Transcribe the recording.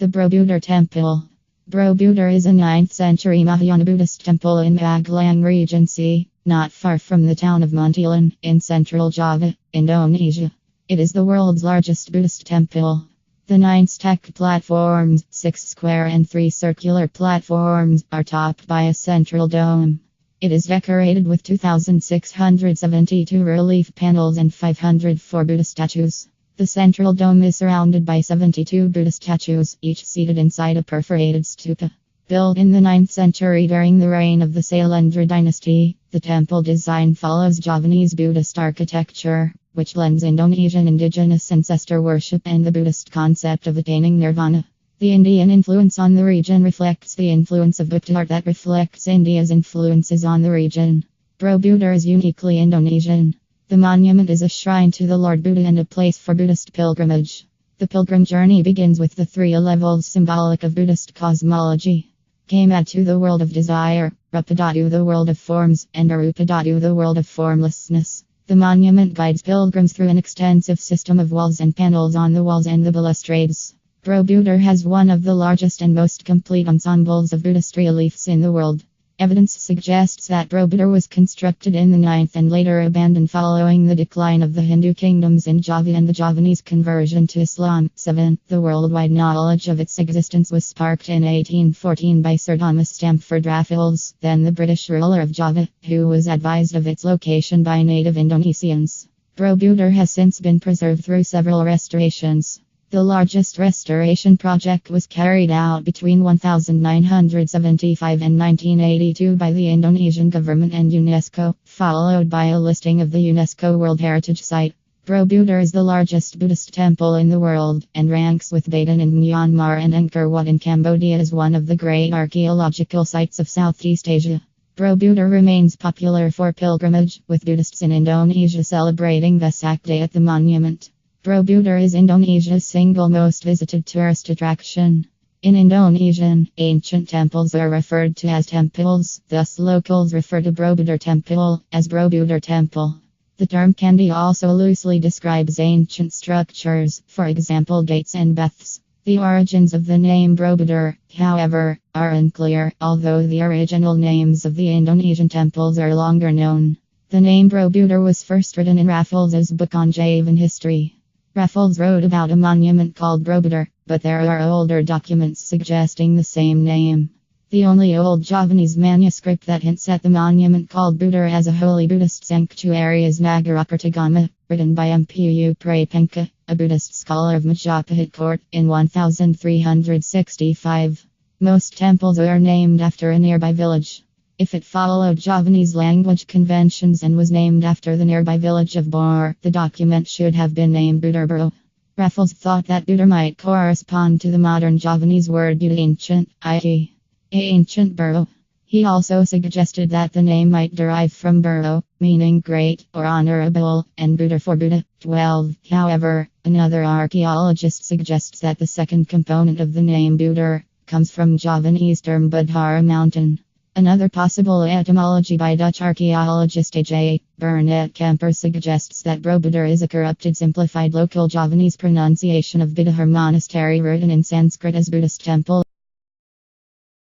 The Borobudur Temple. Borobudur is a 9th century Mahayana Buddhist temple in Magelang Regency, not far from the town of Muntilan, in central Java, Indonesia. It is the world's largest Buddhist temple. The 9 stacked platforms, 6 square and 3 circular platforms, are topped by a central dome. It is decorated with 2,672 relief panels and 504 Buddhist statues. The central dome is surrounded by 72 Buddhist statues, each seated inside a perforated stupa. Built in the 9th century during the reign of the Sailendra dynasty, the temple design follows Javanese Buddhist architecture, which blends Indonesian indigenous ancestor worship and the Buddhist concept of attaining nirvana. The Indian influence on the region reflects the influence of Buddhist art that reflects India's influences on the region. Borobudur is uniquely Indonesian. The monument is a shrine to the Lord Buddha and a place for Buddhist pilgrimage. The pilgrim journey begins with the 3 levels symbolic of Buddhist cosmology. Kama-to the world of desire, Rupa-to the world of forms, and Arupa-to the world of formlessness. The monument guides pilgrims through an extensive system of walls and panels on the walls and the balustrades. Borobudur has one of the largest and most complete ensembles of Buddhist reliefs in the world. Evidence suggests that Borobudur was constructed in the 9th and later abandoned following the decline of the Hindu kingdoms in Java and the Javanese conversion to Islam. 7. The worldwide knowledge of its existence was sparked in 1814 by Sir Thomas Stamford Raffles, then the British ruler of Java, who was advised of its location by native Indonesians. Borobudur has since been preserved through several restorations. The largest restoration project was carried out between 1975 and 1982 by the Indonesian government and UNESCO, followed by a listing of the UNESCO World Heritage Site. Borobudur is the largest Buddhist temple in the world, and ranks with Bagan in Myanmar and Angkor Wat in Cambodia as one of the great archaeological sites of Southeast Asia. Borobudur remains popular for pilgrimage, with Buddhists in Indonesia celebrating Vesak Day at the monument. Borobudur is Indonesia's single most visited tourist attraction. In Indonesian, ancient temples are referred to as temples, thus locals refer to Borobudur Temple as Borobudur Temple. The term can be also loosely describes ancient structures, for example gates and baths. The origins of the name Borobudur, however, are unclear, although the original names of the Indonesian temples are longer known. The name Borobudur was first written in Raffles's book on Javan history. Raffles wrote about a monument called Borobudur, but there are older documents suggesting the same name. The only old Javanese manuscript that hints at the monument called Budur as a holy Buddhist sanctuary is Nagarakertagama, written by Mpu Prapenka, a Buddhist scholar of Majapahit court, in 1365. Most temples are named after a nearby village. If it followed Javanese language conventions and was named after the nearby village of Bor, the document should have been named Budurburo. Raffles thought that Budur might correspond to the modern Javanese word Budu ancient, i.e., ancient buro. He also suggested that the name might derive from buro, meaning great or honorable, and Budur for Buddha. 12. However, another archaeologist suggests that the second component of the name Budur comes from Javanese term Budhara mountain. Another possible etymology by Dutch archaeologist A.J. Burnett Kemper suggests that Borobudur is a corrupted simplified local Javanese pronunciation of Bidahar monastery written in Sanskrit as Buddhist temple.